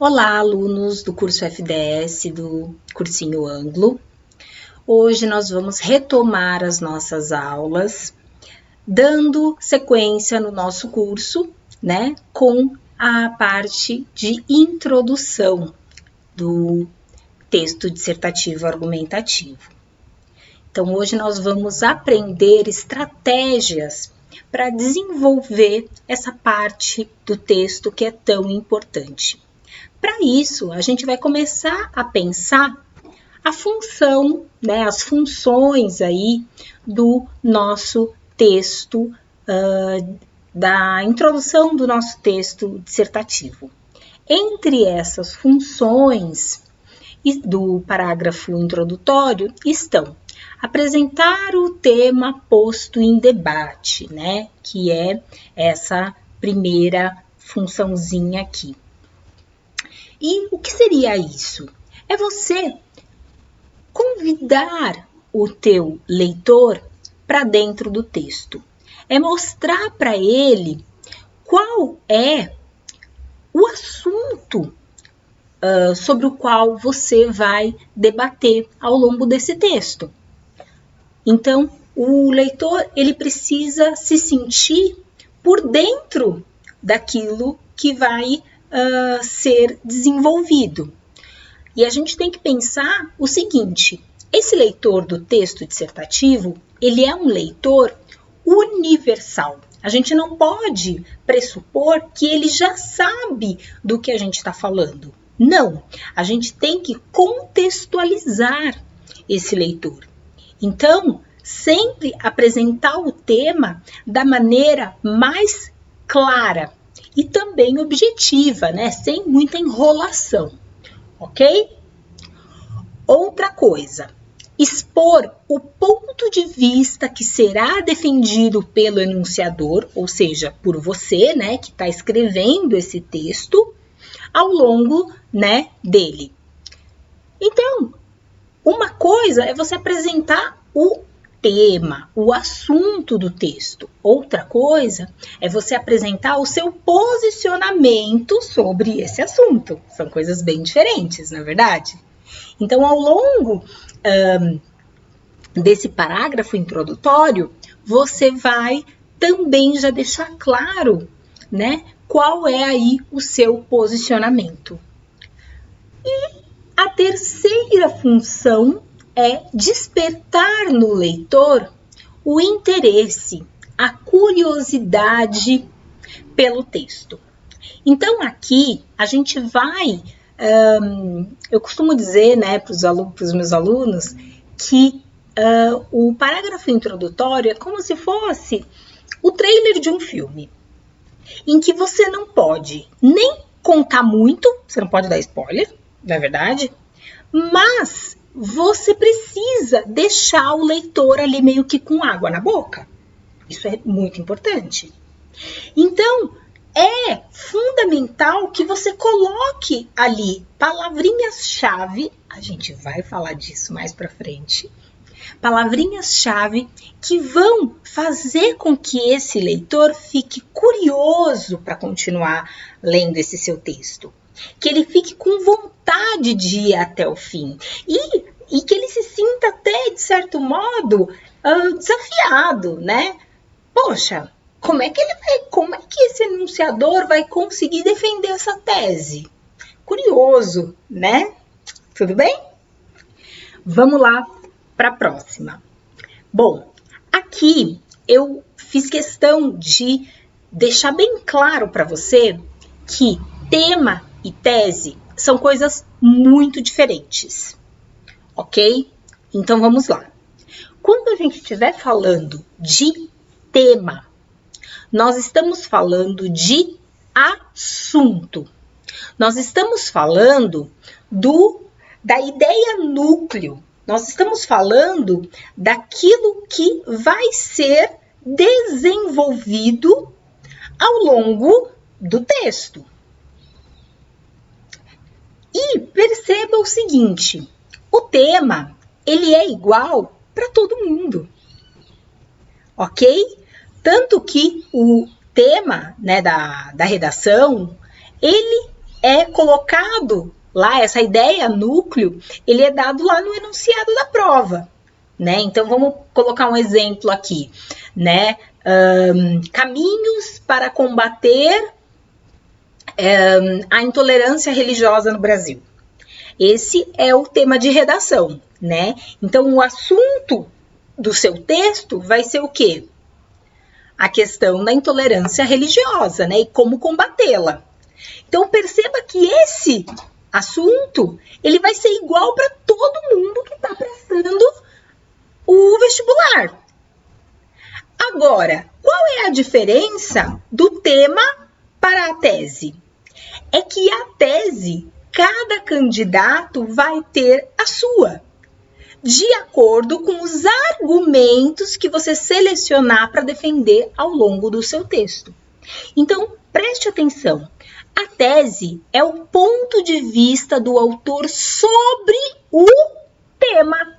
Olá, alunos do curso FDS do cursinho Anglo. Hoje nós vamos retomar as nossas aulas, dando sequência no nosso curso, com a parte de introdução do texto dissertativo argumentativo. Então, hoje nós vamos aprender estratégias para desenvolver essa parte do texto que é tão importante. Para isso, a gente vai começar a pensar a função, as funções aí do nosso texto, da introdução do nosso texto dissertativo. Entre essas funções do parágrafo introdutório estão apresentar o tema posto em debate, que é essa primeira funçãozinha aqui. E o que seria isso? É você convidar o teu leitor para dentro do texto. É mostrar para ele qual é o assunto sobre o qual você vai debater ao longo desse texto. Então, o leitor ele precisa se sentir por dentro daquilo que vai ser desenvolvido. E a gente tem que pensar o seguinte: esse leitor do texto dissertativo, ele é um leitor universal. A gente não pode pressupor que ele já sabe do que a gente está falando. Não, a gente tem que contextualizar esse leitor. Então, sempre apresentar o tema da maneira mais clara e também objetiva, sem muita enrolação, ok? Outra coisa, expor o ponto de vista que será defendido pelo enunciador, ou seja, por você, que está escrevendo esse texto, ao longo, dele. Então, uma coisa é você apresentar o tema, o assunto do texto. Outra coisa é você apresentar o seu posicionamento sobre esse assunto. São coisas bem diferentes, não é verdade? Então, ao longo desse parágrafo introdutório, você vai também já deixar claro, qual é aí o seu posicionamento. E a terceira função é despertar no leitor o interesse, a curiosidade pelo texto. Então, aqui a gente vai, eu costumo dizer, para os meus alunos, que o parágrafo introdutório é como se fosse o trailer de um filme, em que você não pode nem contar muito, você não pode dar spoiler, não é verdade? Mas você precisa deixar o leitor ali meio que com água na boca. Isso é muito importante. Então, é fundamental que você coloque ali palavrinhas-chave, a gente vai falar disso mais para frente, palavrinhas-chave que vão fazer com que esse leitor fique curioso para continuar lendo esse seu texto. Que ele fique com vontade de ir até o fim e que ele se sinta até, de certo modo, desafiado, Poxa, como é que esse enunciador vai conseguir defender essa tese? Curioso, Tudo bem? Vamos lá para a próxima. Bom, aqui eu fiz questão de deixar bem claro para você que tema e tese são coisas muito diferentes, ok? Então vamos lá. Quando a gente estiver falando de tema, nós estamos falando de assunto. Nós estamos falando da ideia núcleo. Nós estamos falando daquilo que vai ser desenvolvido ao longo do texto. E perceba o seguinte, o tema, ele é igual para todo mundo, ok? Tanto que o tema, da redação, ele é colocado lá, essa ideia núcleo, ele é dado lá no enunciado da prova, né? Então, vamos colocar um exemplo aqui, né? Caminhos para combater a intolerância religiosa no Brasil. Esse é o tema de redação, né? Então, o assunto do seu texto vai ser o quê? A questão da intolerância religiosa, né? E como combatê-la. Então, perceba que esse assunto, ele vai ser igual para todo mundo que está prestando o vestibular. Agora, qual é a diferença do tema para a tese? É que a tese, cada candidato vai ter a sua, de acordo com os argumentos que você selecionar para defender ao longo do seu texto. Então, preste atenção. A tese é o ponto de vista do autor sobre o tema.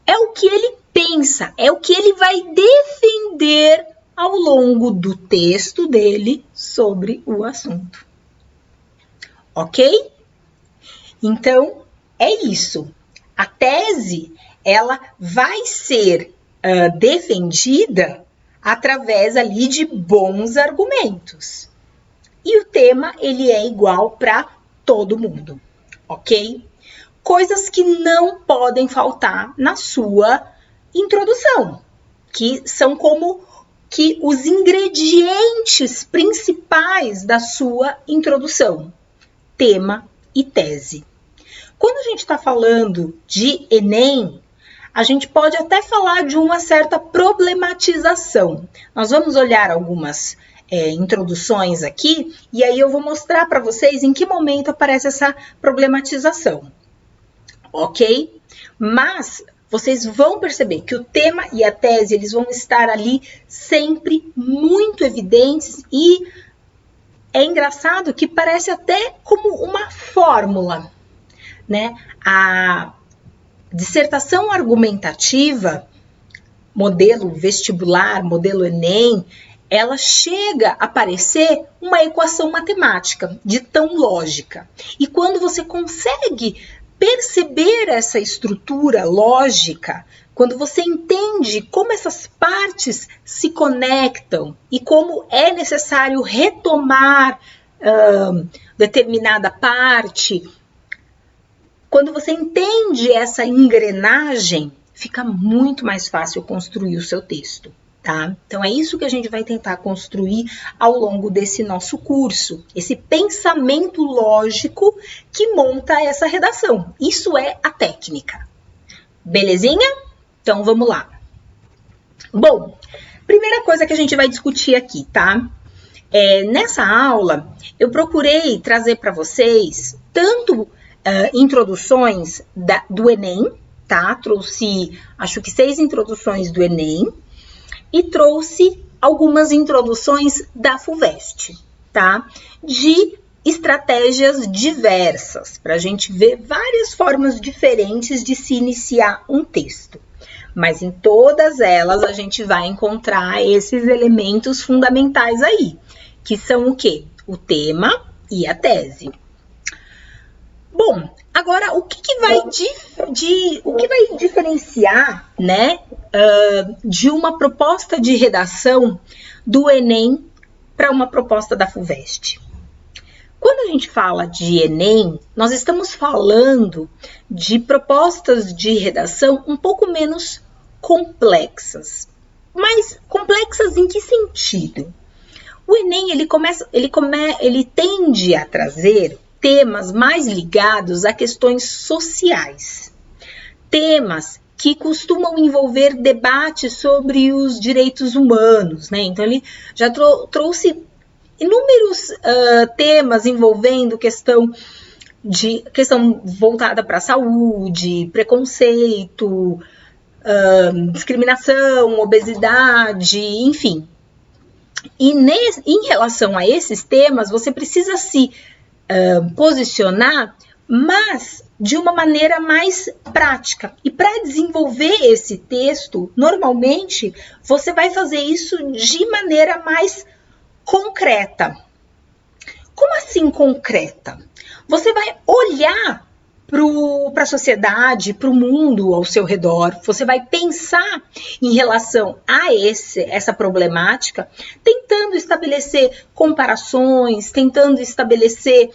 É o que ele pensa, é o que ele vai defender ao longo do texto dele sobre o assunto. Ok? Então, é isso. A tese, ela vai ser defendida através ali de bons argumentos. E o tema, ele é igual para todo mundo, ok? Coisas que não podem faltar na sua introdução, que são como que os ingredientes principais da sua introdução, tema e tese. Quando a gente está falando de Enem, a gente pode até falar de uma certa problematização. Nós vamos olhar algumas introduções aqui, e aí eu vou mostrar para vocês em que momento aparece essa problematização, ok? Mas vocês vão perceber que o tema e a tese, eles vão estar ali sempre muito evidentes e é engraçado que parece até como uma fórmula, né? A dissertação argumentativa, modelo vestibular, modelo Enem, ela chega a parecer uma equação matemática, de tão lógica. E quando você consegue perceber essa estrutura lógica, quando você entende como essas partes se conectam e como é necessário retomar determinada parte, quando você entende essa engrenagem, fica muito mais fácil construir o seu texto, tá? Então, é isso que a gente vai tentar construir ao longo desse nosso curso. Esse pensamento lógico que monta essa redação. Isso é a técnica. Belezinha? Então, vamos lá. Bom, primeira coisa que a gente vai discutir aqui, tá? Nessa aula, eu procurei trazer para vocês tanto introduções do Enem, tá? Trouxe, acho que 6 introduções do Enem e trouxe algumas introduções da FUVEST, tá? De estratégias diversas, para a gente ver várias formas diferentes de se iniciar um texto. Mas em todas elas a gente vai encontrar esses elementos fundamentais aí, que são o quê? O tema e a tese. Bom, agora o que vai diferenciar, né, de uma proposta de redação do Enem para uma proposta da FUVEST? Quando a gente fala de Enem, nós estamos falando de propostas de redação um pouco menos complexas. Mas complexas em que sentido? O Enem, ele tende a trazer temas mais ligados a questões sociais. Temas que costumam envolver debates sobre os direitos humanos, né? Então, ele já trouxe inúmeros temas envolvendo questão voltada para a saúde, preconceito, discriminação, obesidade, enfim. E em relação a esses temas, você precisa se posicionar, mas de uma maneira mais prática. E para desenvolver esse texto, normalmente, você vai fazer isso de maneira mais concreta. assim concreta? Você vai olhar para a sociedade, para o mundo ao seu redor, você vai pensar em relação a essa problemática, tentando estabelecer comparações, tentando estabelecer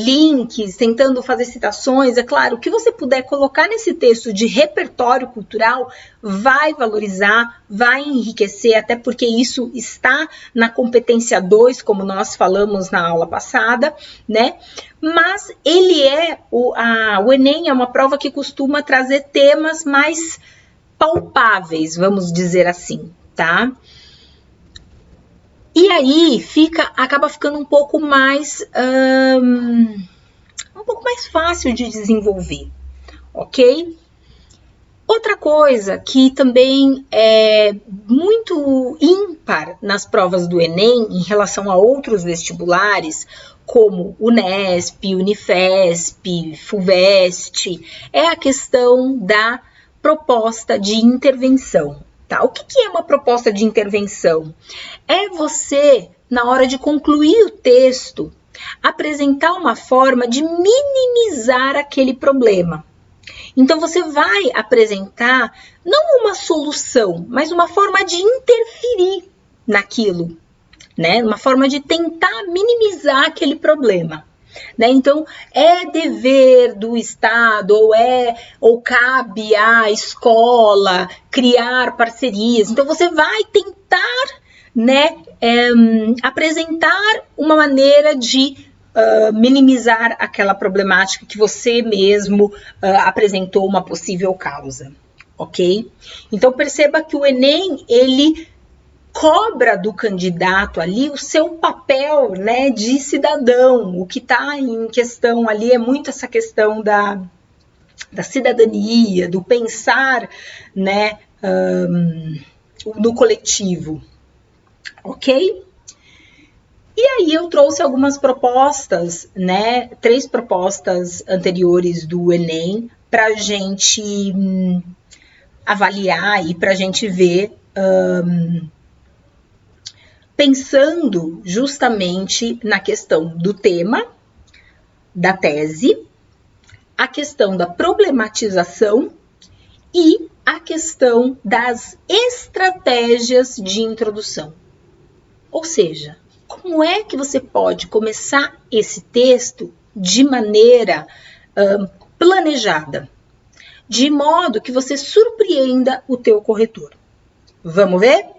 links, tentando fazer citações. É claro, o que você puder colocar nesse texto de repertório cultural vai valorizar, vai enriquecer, até porque isso está na competência 2, como nós falamos na aula passada, né? Mas o Enem é uma prova que costuma trazer temas mais palpáveis, vamos dizer assim, tá? E aí acaba ficando um pouco mais fácil de desenvolver, ok? Outra coisa que também é muito ímpar nas provas do Enem em relação a outros vestibulares, como Unesp, Unifesp, Fuvest, é a questão da proposta de intervenção. Tá? O que é uma proposta de intervenção? É você, na hora de concluir o texto, apresentar uma forma de minimizar aquele problema. Então, você vai apresentar não uma solução, mas uma forma de interferir naquilo, né? Uma forma de tentar minimizar aquele problema. Né? Então, é dever do Estado ou cabe à escola criar parcerias. Então, você vai tentar, né, apresentar uma maneira de minimizar aquela problemática que você mesmo apresentou uma possível causa, ok? Então, perceba que o Enem, ele cobra do candidato ali o seu papel, né, de cidadão. O que está em questão ali é muito essa questão da cidadania, do pensar, né, no coletivo, ok? E aí eu trouxe algumas propostas, né, 3 propostas anteriores do Enem para a gente avaliar e para a gente ver, pensando justamente na questão do tema, da tese, a questão da problematização e a questão das estratégias de introdução. Ou seja, como é que você pode começar esse texto de maneira planejada, de modo que você surpreenda o teu corretor? Vamos ver?